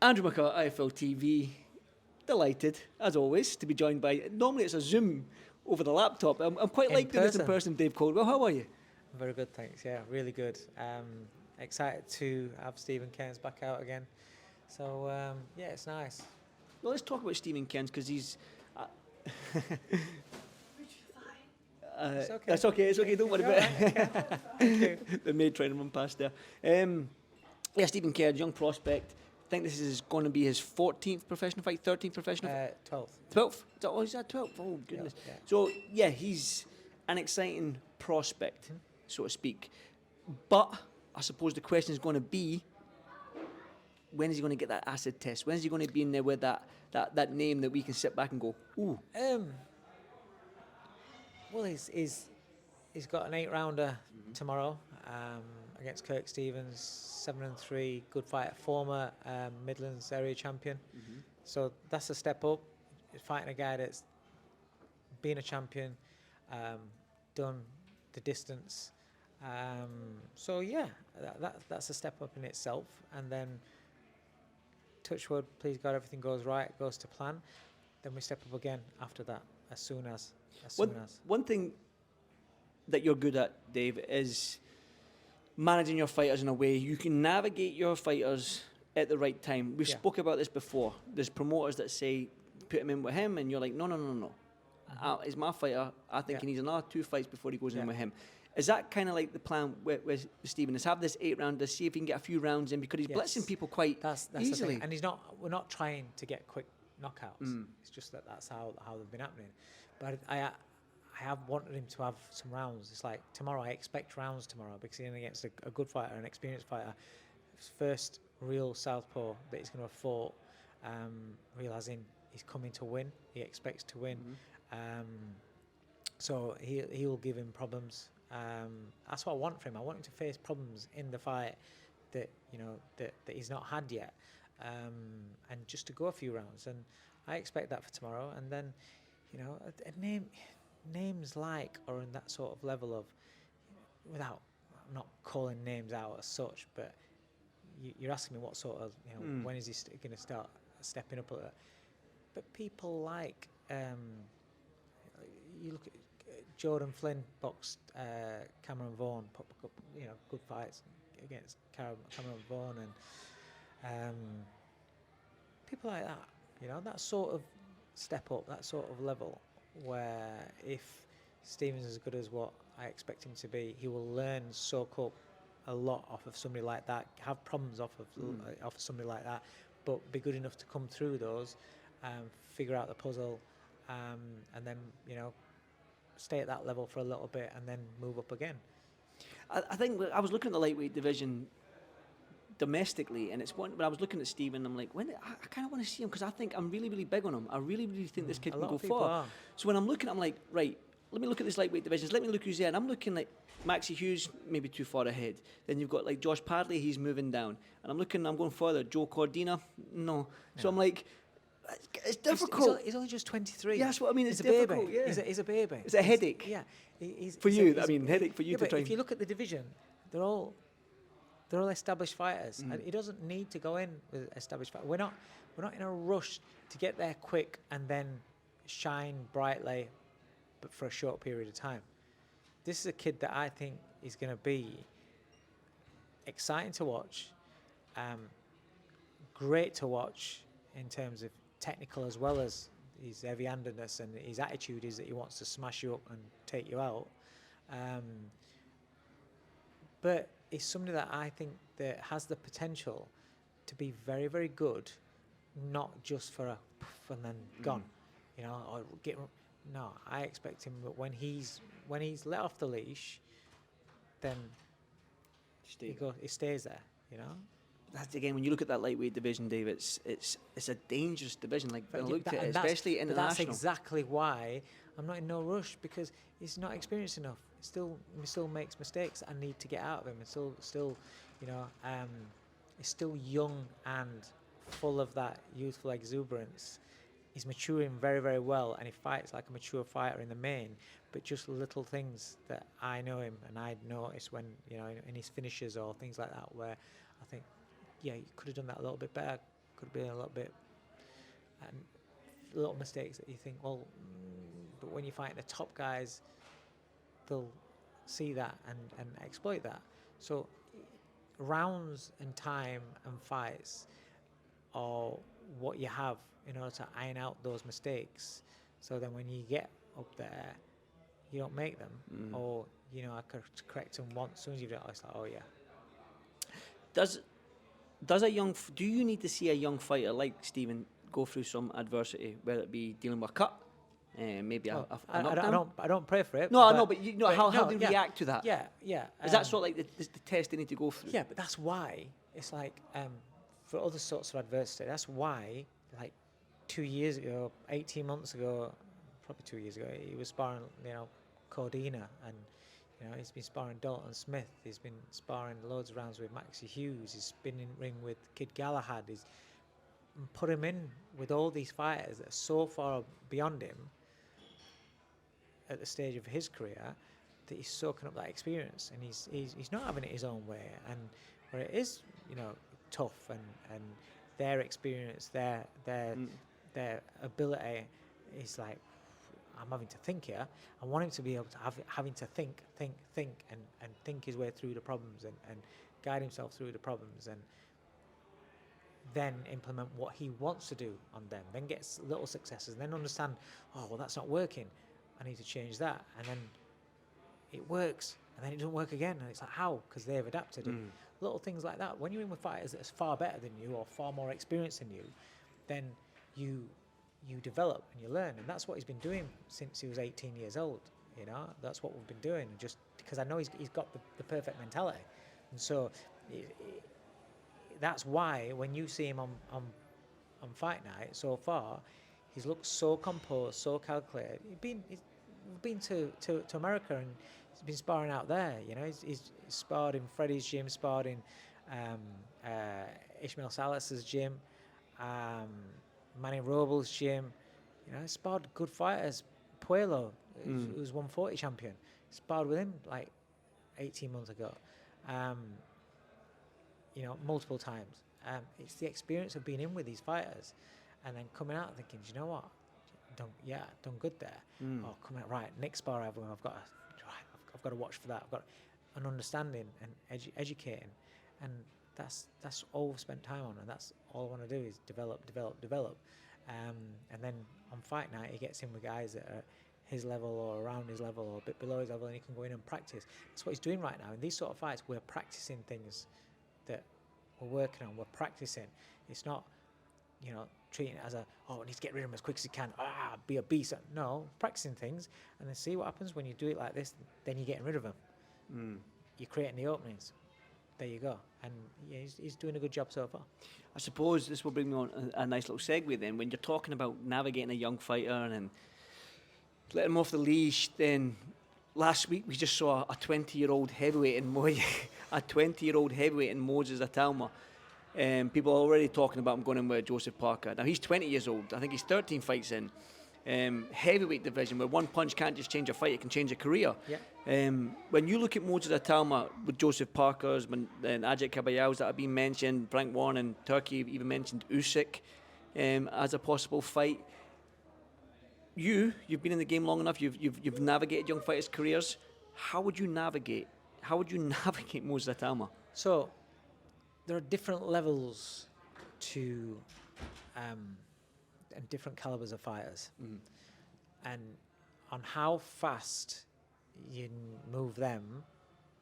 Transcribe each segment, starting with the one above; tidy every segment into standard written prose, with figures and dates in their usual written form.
Andrew McCart, iFLTV. Delighted, as always, to be joined by... Normally it's a Zoom over the laptop. I'm quite like doing this in person, Dave Coldwell. How are you? Very good, thanks. Yeah, really good. Excited to have Steven Cairns back out again. So, yeah, it's nice. Well, let's talk about Steven Cairns, because he's... It's okay. That's okay, it's okay, don't worry about it. Okay. The maid trying to run past there. Yeah, Steven Cairns, young prospect. I think this is going to be his 14th professional fight, 13th professional fight? 12th. 12th? Oh, he's at 12th? Oh, goodness. Yeah. So, yeah, he's an exciting prospect, so to speak. But I suppose the question is going to be, when is he going to get that acid test? When is he going to be in there with that name that we can sit back and go, ooh? Well, he's got an 8-rounder tomorrow against Kirk Stevens, 7-3, good fighter, former Midlands area champion. So that's a step up. Fighting a guy that's been a champion, done the distance. So yeah, that's a step up in itself. And then, touch wood, please God, everything goes right, goes to plan. Then we step up again after that, as soon as. One thing that you're good at, Dave, is managing your fighters in a way you can navigate your fighters at the right time. We've spoke about this before. There's promoters that say, put him in with him, and you're like, no. He's my fighter. I think he needs another 2 fights before he goes in with him. Is that kind of like the plan with Steven? Is have this 8-rounder, see if he can get a few rounds in, because he's blitzing people quite that's easily. And we're not trying to get quick knockouts. It's just that's how they've been happening. But I have wanted him to have some rounds. It's like tomorrow, I expect rounds tomorrow, because he's against a good fighter, an experienced fighter. His first real southpaw that he's going to have fought, realising he's coming to win. He expects to win. So he will give him problems. That's what I want from him. I want him to face problems in the fight that that he's not had yet, and just to go a few rounds. And I expect that for tomorrow. And then, names like or in that sort of level of, without, I'm not calling names out as such, but you're asking me what sort of, when is he going to start stepping up a little. But people like, you look at Jordan Flynn boxed Cameron Vaughan, good fights against Cameron Vaughan, and people like that, that sort of step up, that sort of level, where if Steven's as good as what I expect him to be, he will learn, soak up a lot off of somebody like that, have problems off of somebody like that, but be good enough to come through those, figure out the puzzle, and then, stay at that level for a little bit and then move up again. I think I was looking at the lightweight division domestically, and it's one. When I was looking at Steven, I'm like, I kind of want to see him, because I think I'm really, really big on him. I really, really think this kid can go far. So when I'm looking, I'm like, right, let me look at this lightweight divisions. Let me look who's there. And I'm looking like Maxie Hughes, maybe too far ahead. Then you've got like Josh Padley, he's moving down. And I'm going further. Joe Cordina, no. So I'm like, it's difficult. He's only just 23. Yeah, that's what I mean. He's It's a difficult. baby. Yeah. He's a baby. It's a headache. Yeah. For you, headache for you to but try. If you look at the division, they're all established fighters, and he doesn't need to go in with established fighters. We're not in a rush to get there quick and then shine brightly, but for a short period of time. This is a kid that I think is going to be exciting to watch, great to watch in terms of technical, as well as his heavy-handedness, and his attitude is that he wants to smash you up and take you out. But he's somebody that I think that has the potential to be very, very good, not just for a puff and then gone, or get. No, I expect him that when he's let off the leash, then he stays there, That's again, when you look at that lightweight division, Dave, it's a dangerous division. Like I looked at it, especially international. That's exactly why I'm not in no rush, because he's not experienced enough. He still makes mistakes. I need to get out of him. It's still, he's still young and full of that youthful exuberance. He's maturing very, very well, and he fights like a mature fighter in the main, but just little things that I know him and I'd noticed when, in his finishes or things like that, where I think, yeah, you could have done that a little bit better. could be a little bit, and little mistakes that you think, well, but when you fight the top guys, they'll see that and exploit that. So rounds and time and fights are what you have in order to iron out those mistakes. So then when you get up there, you don't make them, or I could correct them once. As soon as you've done it, it's like, oh yeah. Do you need to see a young fighter like Steven go through some adversity, whether it be dealing with a cut, maybe a knockdown? I don't pray for it. No, I know, but how do you react to that? Yeah. Is that sort of like the test they need to go through? Yeah, but that's why it's like for other sorts of adversity. That's why, like 2 years ago, 18 months ago, probably 2 years ago, he was sparring, Cordina, and he's been sparring Dalton Smith. He's been sparring loads of rounds with Maxie Hughes. He's been in ring with Kid Galahad. He's put him in with all these fighters that are so far beyond him at the stage of his career that he's soaking up that experience, and he's not having it his own way. And where it is, tough, and their experience, their ability is like, I'm having to think here. I want him to be able to having to think and think his way through the problems and guide himself through the problems, and then implement what he wants to do on them. Then get little successes, and then understand, oh well, that's not working. I need to change that, and then it works, and then it doesn't work again, and it's like, how? Because they've adapted. And little things like that. When you're in with fighters that's far better than you or far more experienced than you, then you develop and you learn, and that's what he's been doing since he was 18 years old. That's what we've been doing, just because I know he's got the perfect mentality, and so that's why when you see him on fight night so far, he's looked so composed, so calculated. We've been to America, and he's been sparring out there. He's sparred in Freddie's gym, sparred in Ishmael Salas's gym, Manny Robles' gym. Sparred good fighters. Puello, who's 140 champion, sparred with him like 18 months ago. Multiple times. It's the experience of being in with these fighters, and then coming out thinking, do you know what? Done good there. Oh, coming out right. Next spar I've got to watch for that. I've got an understanding and educating, and that's all we've spent time on, and that's all I want to do is develop. And then on fight night, he gets in with guys that are his level or around his level or a bit below his level, and he can go in and practice. That's what he's doing right now. In these sort of fights, we're practicing things that we're working on. We're practicing. It's not, treating it as it needs to get rid of him as quick as you can. Be a beast. No, practicing things, and then see what happens when you do it like this. Then you're getting rid of him. You're creating the openings. There you go. And he's doing a good job so far. I suppose this will bring me on a nice little segue then. When you're talking about navigating a young fighter and letting him off the leash, then last week we just saw a 20-year-old heavyweight in Moses Itauma. People are already talking about him going in with Joseph Parker. Now he's 20 years old. I think he's 13 fights in. Heavyweight division where one punch can't just change a fight, it can change a career. Yeah. When you look at Moses Itauma with Joseph Parker's and Ajit Kabayals that have been mentioned, Frank Warren in Turkey even mentioned Usyk as a possible fight. You've been in the game long enough. You've navigated young fighters' careers. How would you navigate Moses Itauma? So there are different levels to and different calibers of fighters, and on how fast you move them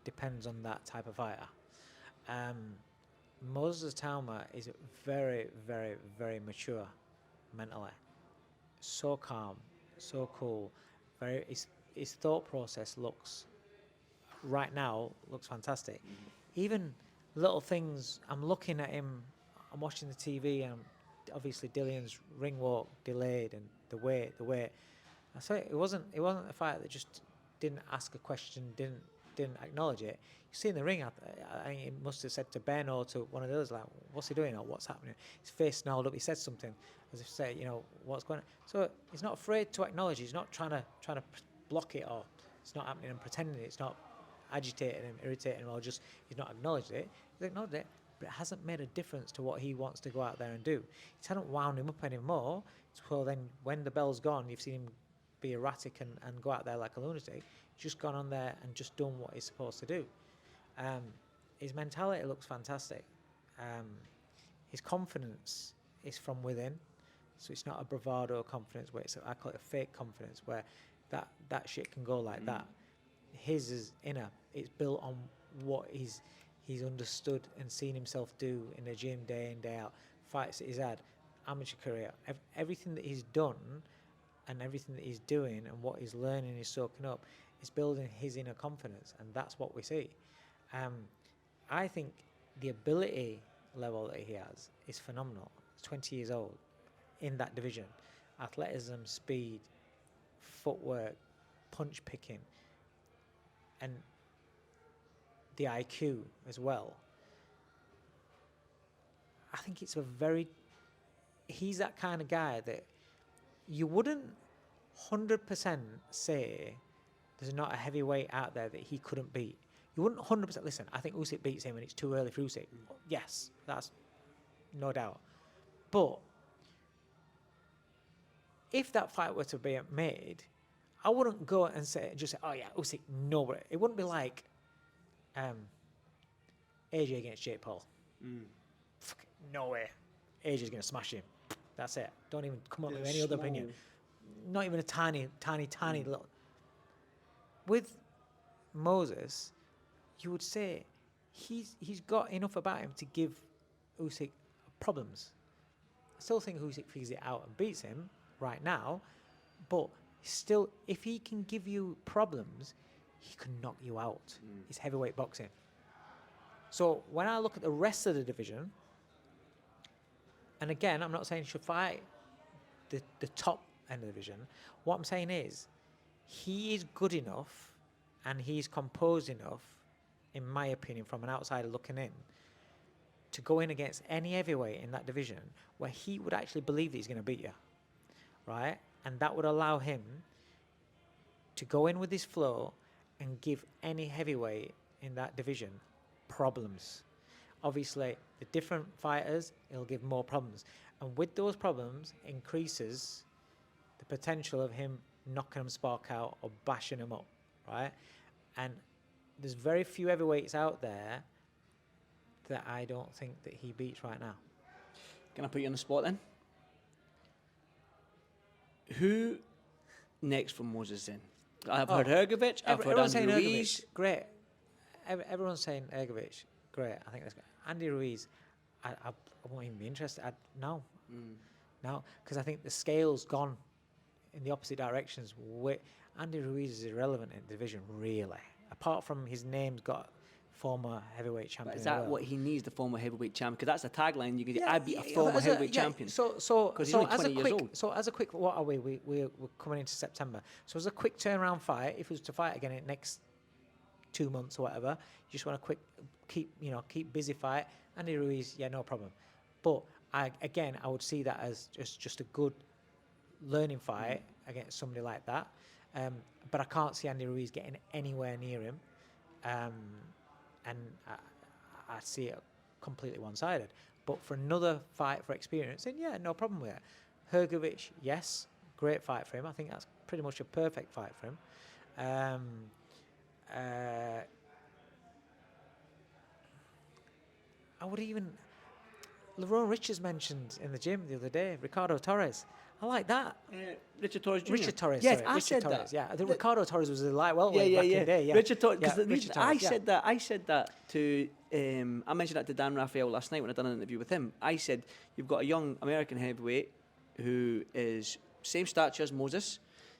depends on that type of fighter. Moses Itauma is very, very, very mature mentally. So calm, so cool. His thought process looks fantastic. Even little things. I'm looking at him. I'm watching the TV, and obviously Dillian's ring walk delayed, and the weight. I say it wasn't a fight that just didn't ask a question, didn't acknowledge it. You see in the ring, I think he must have said to Ben or to one of the others, like, what's he doing or what's happening? His face snarled up. He said something as if to say, what's going on. So he's not afraid to acknowledge. He's not trying to block it, or it's not happening and pretending it's not agitating him, irritating him, or just he's not acknowledged it. He's acknowledged it, but it hasn't made a difference to what he wants to go out there and do. It hasn't wound him up anymore. So then when the bell's gone, you've seen him be erratic and go out there like a lunatic. He's just gone on there and just done what he's supposed to do. His mentality looks fantastic. His confidence is from within. So it's not a bravado confidence where I call it a fake confidence where that shit can go like that. His is inner. It's built on what he's understood and seen himself do in the gym day in, day out. Fights that he's had, amateur career, everything that he's done and everything that he's doing and what he's learning, he's soaking up, is building his inner confidence, and that's what we see. I think the ability level that he has is phenomenal. He's 20 years old in that division. Athleticism, speed, footwork, punch picking, and the IQ as well. I think it's he's that kind of guy that you wouldn't 100% say there's not a heavyweight out there that he couldn't beat. You wouldn't 100%, listen, I think Usyk beats him and it's too early for Usyk. Yes, that's no doubt. But if that fight were to be made, I wouldn't go and say, oh yeah, Usyk, no way. It wouldn't be like AJ against Jake Paul. No way. AJ's going to smash him. That's it. Don't even come up with any other opinion. Not even a tiny little. With Moses, you would say he's got enough about him to give Usyk problems. I still think Usyk figures it out and beats him right now, but still, if he can give you problems, he can knock you out. It's heavyweight boxing. So when I look at the rest of the division, and again, I'm not saying he should fight the top end of the division. What I'm saying is, he is good enough and he's composed enough, in my opinion, from an outsider looking in, to go in against any heavyweight in that division where he would actually believe that he's going to beat you, right? And that would allow him to go in with his flow and give any heavyweight in that division problems. Obviously, the different fighters, it'll give more problems. And with those problems increases the potential of him knocking them spark out or bashing them up, right? And there's very few heavyweights out there that I don't think that he beats right now. Can I put you on the spot then? Who next for Moses then? I've heard Hrgovic, I've heard Andrew Ruiz. Hrgovic, great. Everyone's saying Hrgovic, great. I think that's great. Andy Ruiz, I won't even be interested. No, because I think the scale's gone in the opposite directions. Andy Ruiz is irrelevant in the division, really. Apart from his name's got former heavyweight champion. But is that what he needs, the former heavyweight champion? Because that's a tagline. You could I beat a former heavyweight champion. So he's only 20 years old. So as a quick, what are we? We're coming into September. So as a quick turnaround fight, if it was to fight again in the next 2 months or whatever, you just want a keep busy fight. Andy Ruiz, no problem. But I would see that as just a good learning fight against somebody like that. But I can't see Andy Ruiz getting anywhere near him. And I see it completely one-sided. But for another fight for experience, then no problem with it. Hrgovic, yes, great fight for him. I think that's pretty much a perfect fight for him. I would even... Lerone Richards mentioned in the gym the other day, Ricardo Torres. I like that. Richard Torres Jr. Richard Torres, yes, sorry. I Richard said Torres, that. I think Ricardo Torres was a light welterweight back in the day. Yeah. Richard Torres, I said that to, I mentioned that to Dan Raphael last night when I done an interview with him. I said, you've got a young American heavyweight who is same stature as Moses,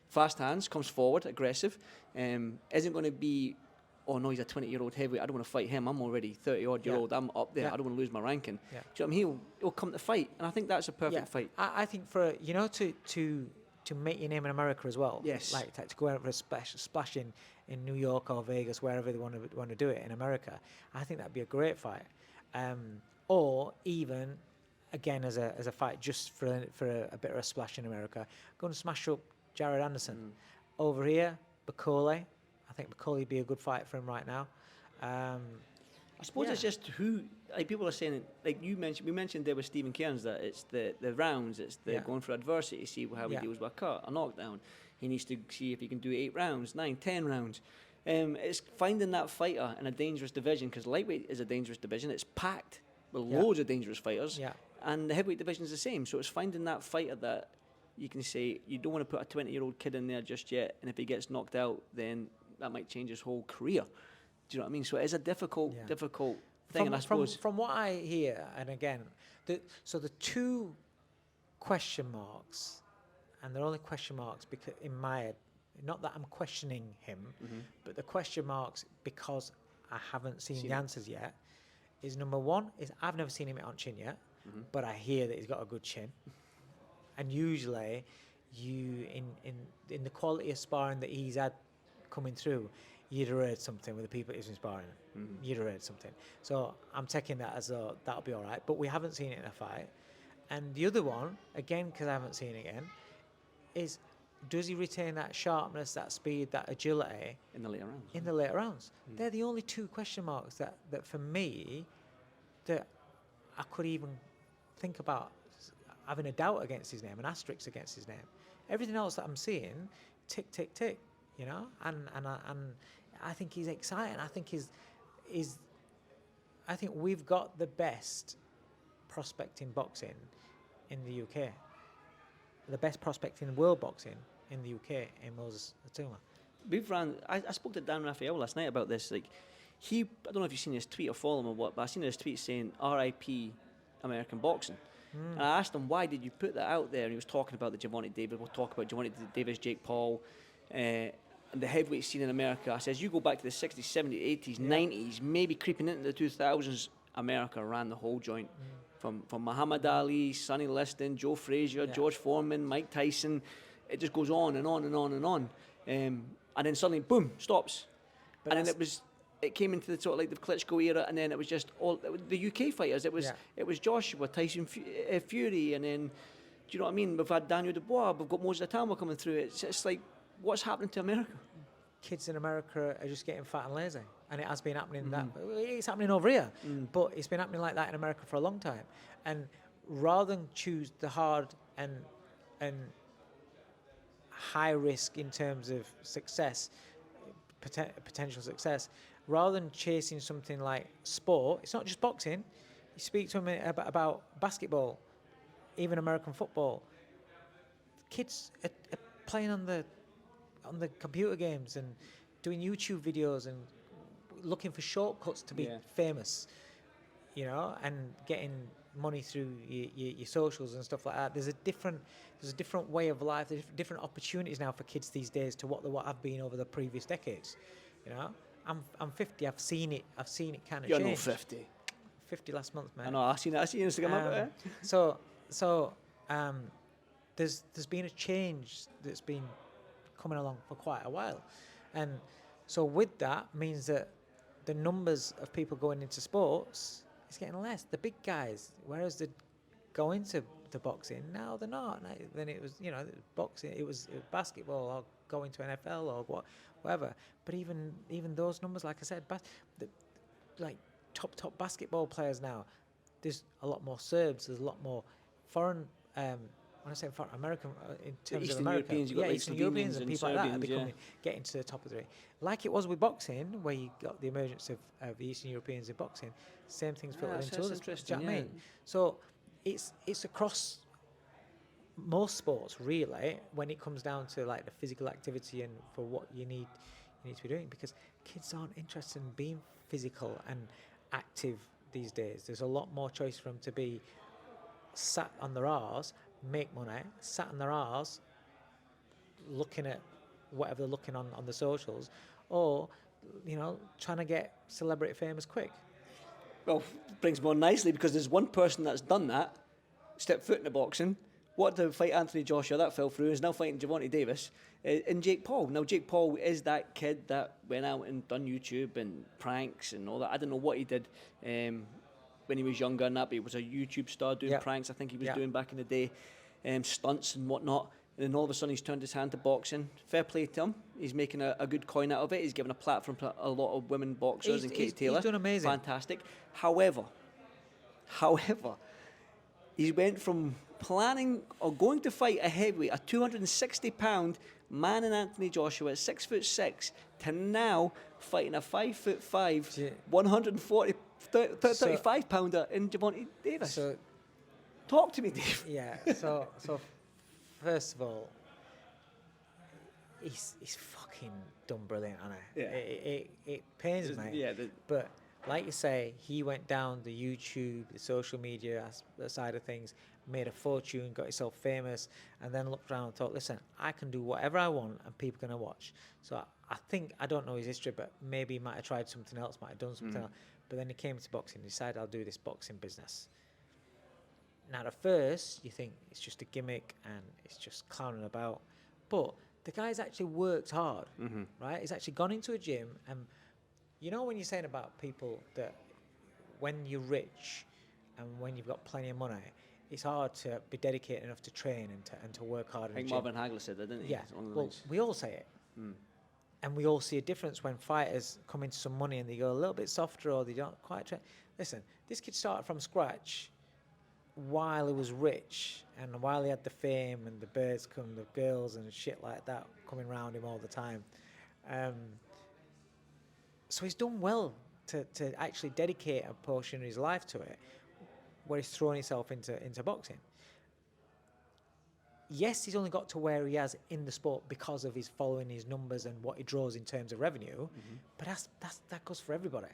fast hands, comes forward, aggressive, isn't going to be, oh no, he's a 20-year-old heavyweight, I don't want to fight him, I'm already 30-odd-year-old, I'm up there, I don't want to lose my ranking. Do you know what I mean? He'll come to fight, and I think that's a perfect fight. I think for, to make your name in America as well. Yes. Like to go out for a splash in New York or Vegas, wherever they want to do it in America. I think that'd be a great fight. Or even, again, as a fight just for a bit of a splash in America, go and smash up Jared Anderson. Over here, Bakole. I think Bakole would be a good fight for him right now. I suppose it's just who, like people are saying, like we mentioned there with Steven Cairns that it's the rounds, it's the going for adversity, see how he deals with a cut, a knockdown. He needs to see if he can do 8 rounds, 9, 10 rounds. It's finding that fighter in a dangerous division, because lightweight is a dangerous division. It's packed with loads of dangerous fighters, and the heavyweight division is the same. So it's finding that fighter that you can say you don't want to put a 20-year-old kid in there just yet, and if he gets knocked out, then that might change his whole career. Do you know what I mean? So it is a difficult thing, and I suppose from what I hear, and again, the 2 question marks, and they're only question marks because in my head, not that I'm questioning him, but the question marks because I haven't seen the answers yet. Is number 1 is I've never seen him on chin yet, but I hear that he's got a good chin, and usually you in the quality of sparring that he's had coming through, you'd have heard something with the people he's been sparring. You'd have heard something. So I'm taking that as that'll be all right. But we haven't seen it in a fight. And the other one, again, because I haven't seen it again, is does he retain that sharpness, that speed, that agility in the later rounds? In the later rounds. They're the only 2 question marks that for me, that I could even think about having a doubt against his name, an asterisk against his name. Everything else that I'm seeing, tick, tick, tick, you know, and I think he's exciting. I think I think we've got the best prospect in boxing in the UK. The best prospect in world boxing in the UK in Moses Itauma. I spoke to Dan Raphael last night about this. Like, I don't know if you've seen his tweet or follow him or what, but I seen his tweet saying "R.I.P. American boxing." And I asked him, why did you put that out there? And he was talking about the Gervonta Davis. We'll talk about Gervonta Davis, Jake Paul, and the heavyweight scene in America. I says, you go back to the 60s, 70s, 80s, 90s, maybe creeping into the 2000s, America ran the whole joint. From Muhammad Ali, Sonny Liston, Joe Frazier, George Foreman, Mike Tyson. It just goes on and on and on and on. And then suddenly, boom, stops. But and then it came into the sort of like the Klitschko era, and then it was just all the UK fighters. It was Joshua, Tyson Fury, and then, do you know what I mean? We've had Daniel Dubois, we've got Moses Itauma coming through. It's like, what's happening to America? Kids in America are just getting fat and lazy, and it has been happening. It's happening over here, but it's been happening like that in America for a long time. And rather than choose the hard and high risk in terms of success, potential success, rather than chasing something like sport, it's not just boxing. You speak to them about basketball, even American football. Kids are playing on the computer games and doing YouTube videos and looking for shortcuts to be famous, you know, and getting money through your socials and stuff like that. There's a different way of life. There's different opportunities now for kids these days to what have been over the previous decades. You know, I'm 50. I've seen it kind of change. You're not 50. 50 last month, man. I know. I seen Instagram. So there's been a change that's been coming along for quite a while, and so with that means that the numbers of people going into sports is getting less. The big guys, whereas they go into the boxing, now they're not. Then it was, you know, boxing, it was basketball or going to NFL or whatever. But even those numbers, like I said, like top basketball players now, there's a lot more Serbs, there's a lot more foreign. When I say foreign, American, in terms Eastern of America, Europeans, you've got Eastern Europeans and people Serbians, like that are getting to the top of the ring. Like it was with boxing, where you got the emergence of the Eastern Europeans in boxing. Same things filtered into others. Do you know what I mean? So it's across most sports, really, when it comes down to like the physical activity and for what you need to be doing, because kids aren't interested in being physical and active these days. There's a lot more choice for them to be sat on their arse, make money, sat on their arse, looking at whatever they're looking on the socials, or, you know, trying to get celebrity famous quick. Well, brings me on nicely, because there's one person that's done that, stepped foot in the boxing, wanted to fight Anthony Joshua, that fell through, is now fighting Gervonta Davis, and Jake Paul. Now, Jake Paul is that kid that went out and done YouTube and pranks and all that. I don't know what he did when he was younger and that, but he was a YouTube star doing pranks, I think he was doing back in the day, stunts and whatnot. And then all of a sudden he's turned his hand to boxing. Fair play to him. He's making a good coin out of it. He's given a platform to a lot of women boxers and Katie Taylor. He's done amazing. Fantastic. However, he went from planning or going to fight a heavyweight, a 260-pound man in Anthony Joshua at 6'6", to now fighting a 5'5", 135 pounder in Gervonta Davis. So, talk to me, Dave. Yeah. So first of all, he's fucking done brilliant, hasn't he? Yeah. It pains me. Yeah. But like you say, he went down the YouTube, the social media side of things, made a fortune, got himself famous, and then looked around and thought, listen, I can do whatever I want and people are going to watch. So I think, I don't know his history, but maybe he might have tried something else, might have done something else. But then he came to boxing and decided, I'll do this boxing business. Now, at first, you think it's just a gimmick and it's just clowning about. But the guy's actually worked hard, right? He's actually gone into a gym, and you know when you're saying about people that when you're rich and when you've got plenty of money, it's hard to be dedicated enough to train and to work hard in I think the gym. Marvin Hagler said that, didn't he? Yeah, well, we all say it. And we all see a difference when fighters come into some money and they go a little bit softer or they don't quite train. Listen, this kid started from scratch while he was rich and while he had the fame and the birds come, the girls and shit like that coming around him all the time. So he's done well to actually dedicate a portion of his life to it, where he's thrown himself into boxing. Yes, he's only got to where he has in the sport because of his following, his numbers and what he draws in terms of revenue, but that goes for everybody.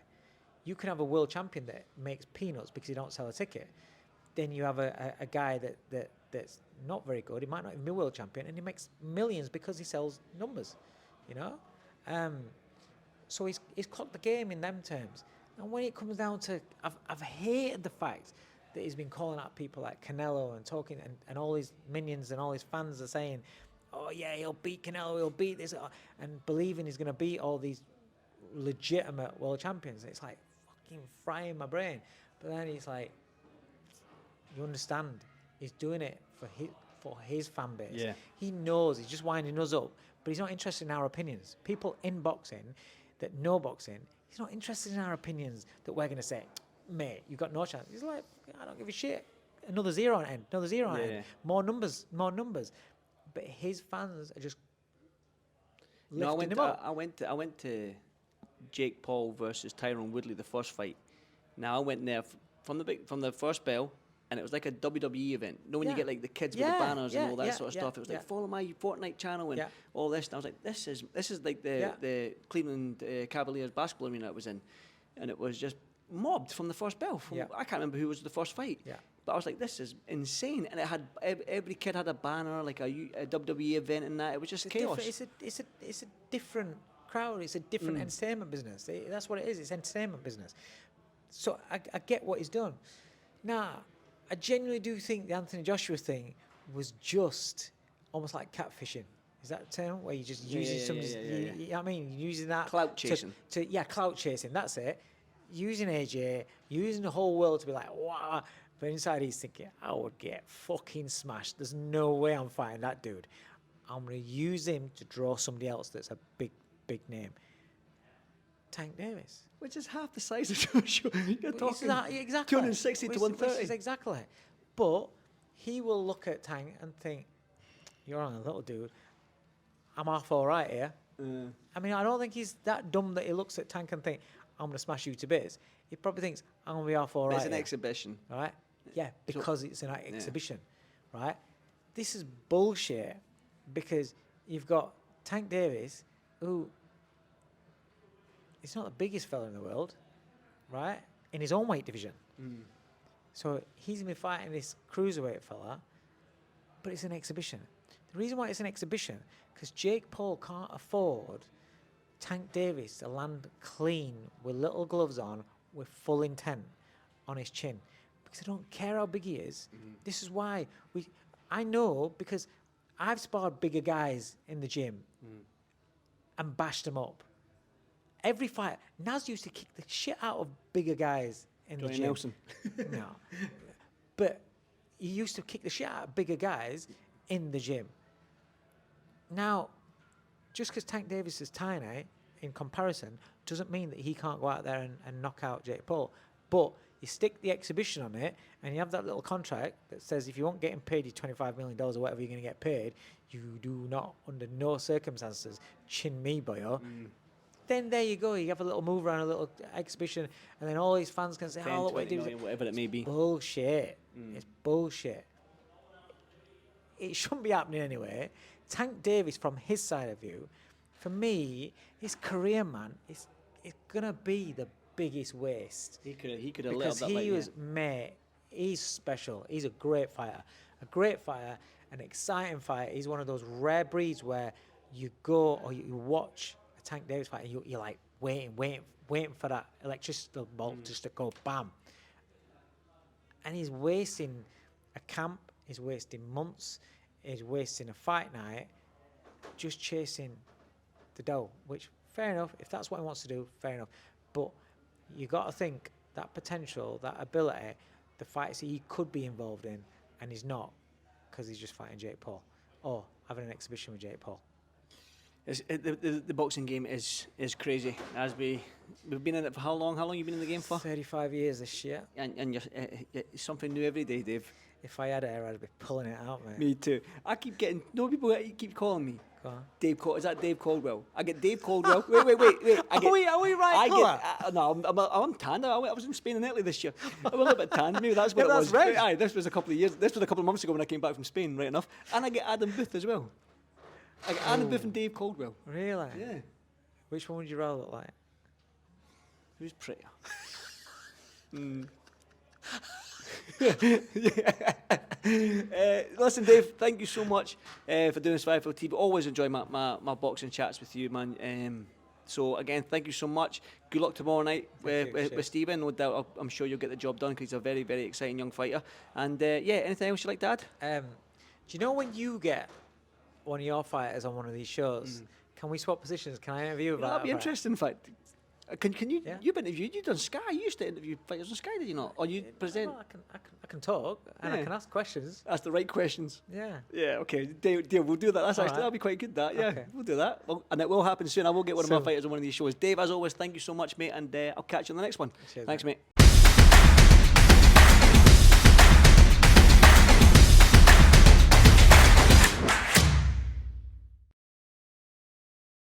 You can have a world champion that makes peanuts because he don't sell a ticket. Then you have a guy that's not very good. He might not even be a world champion, and he makes millions because he sells numbers, you know. So he's clocked the game in them terms. And when it comes down to, I've hated the fact that he's been calling out people like Canelo and talking, and all his minions and all his fans are saying, oh yeah, he'll beat Canelo, he'll beat this, and believing he's going to beat all these legitimate world champions. It's like fucking frying my brain. But then he's like, you understand, he's doing it for his fan base. Yeah. He knows, he's just winding us up, but he's not interested in our opinions. People in boxing that know boxing, he's not interested in our opinions that we're going to say, mate, you've got no chance. He's like, I don't give a shit. Another zero on end, another zero on end. Yeah. More numbers. But his fans are just lifting him up. I went to Jake Paul versus Tyron Woodley, the first fight. Now I went there from the first bell, and it was like a WWE event. You know when you get like the kids with the banners and all that sort of stuff. It was like, follow my Fortnite channel and all this. And I was like, this is like the Cleveland Cavaliers basketball arena it was in, and it was just mobbed from the first bell. I can't remember who was the first fight, but I was like, this is insane. And it had every kid had a banner, like a WWE event, and that it was just chaos. It's a different crowd. It's a different entertainment business. That's what it is. It's entertainment business. So I get what he's done. Now, I genuinely do think the Anthony Joshua thing was just almost like catfishing. Is that a term where you just using somebody's? You know what I mean, using that clout chasing. Clout chasing. That's it. Using AJ, using the whole world to be like, wow. But inside he's thinking, I would get fucking smashed. There's no way I'm fighting that dude. I'm going to use him to draw somebody else that's a big name. Tank Davis. Which is half the size of Joshua. You're talking exactly 260 to 130. Exactly. But he will look at Tank and think, you're on a little dude. I'm half all right here. I mean, I don't think he's that dumb that he looks at Tank and think, I'm going to smash you to bits. He probably thinks, I'm going to be half all right. It's an exhibition. Right? Yeah, because it's an exhibition. Right? This is bullshit because you've got Tank Davis, who is not the biggest fella in the world, right? In his own weight division. So he's going to be fighting this cruiserweight fella, but it's an exhibition. The reason why it's an exhibition, because Jake Paul can't afford Tank Davis to land clean with little gloves on with full intent on his chin, because I don't care how big he is. This is why I know, because I've sparred bigger guys in the gym and bashed them up. Every fight, Naz used to kick the shit out of bigger guys in the gym. Nelson. No. But he used to kick the shit out of bigger guys in the gym. Now, just because Tank Davis is tiny in comparison doesn't mean that he can't go out there and knock out Jake Paul. But you stick the exhibition on it, and you have that little contract that says if you won't get paid your $25 million or whatever you're going to get paid, you do not, under no circumstances, chin me, boyo. Then there you go. You have a little move around, a little exhibition, and then all these fans can say, 10, "Oh, look what 20 he did." million, whatever it may be. Bullshit. It's bullshit. It shouldn't be happening anyway. Tank Davis, from his side of view, for me, his career, man, it's gonna be the biggest waste. He could have lit up because that he light, was mate. He's special. He's a great fighter, an exciting fighter. He's one of those rare breeds where you go or you watch a Tank Davis fight, and you're like waiting for that electricity bolt just to go bam. And he's wasting a camp. He's wasting months. He's wasting a fight night just chasing the dough, which, fair enough. If that's what he wants to do, fair enough. But you got to think that potential, that ability, the fights that he could be involved in, and he's not because he's just fighting Jake Paul or having an exhibition with Jake Paul. The boxing game is crazy. As we've been in it for how long? How long you been in the game for? 35 years this year. And you're, it's something new every day, Dave. If I had hair, I'd be pulling it out, mate. Me too. I keep getting people keep calling me. Go on. Is that Dave Coldwell? I get Dave Coldwell. wait. Are we right colour? No, I'm tanned. I was in Spain and Italy this year. I'm a little bit tanned. Maybe that's what it was. Red. Aye, this was a couple of months ago when I came back from Spain, right enough. And I get Adam Booth as well. I get Adam Booth and Dave Coldwell. Really? Yeah. Which one would you rather look like? Who's prettier? Listen, Dave, thank you so much for doing this for iFLTV. Always enjoy my boxing chats with you, man. So again, thank you so much. Good luck tomorrow night with Steven. No doubt, I'm sure you'll get the job done because he's a very, very exciting young fighter. And anything else you'd like to add? Do you know when you get one of your fighters on one of these shows, can we swap positions? Can I interview about That'd be interesting, in fact. Can you? Yeah. You've interviewed. You've done Sky. You used to interview fighters on Sky, did you not? Or you present? Well, I can talk and I can ask questions. Ask the right questions. Yeah. Yeah. Okay. Deal. We'll do that. That's actually Right. that'll be quite good. That. Yeah. Okay. We'll do that. Well, and it will happen soon. I will get one of my Soon. fighters on one of these shows. Dave, as always, thank you so much, mate. And I'll catch you on the next one. Cheers, Thanks, mate. mate.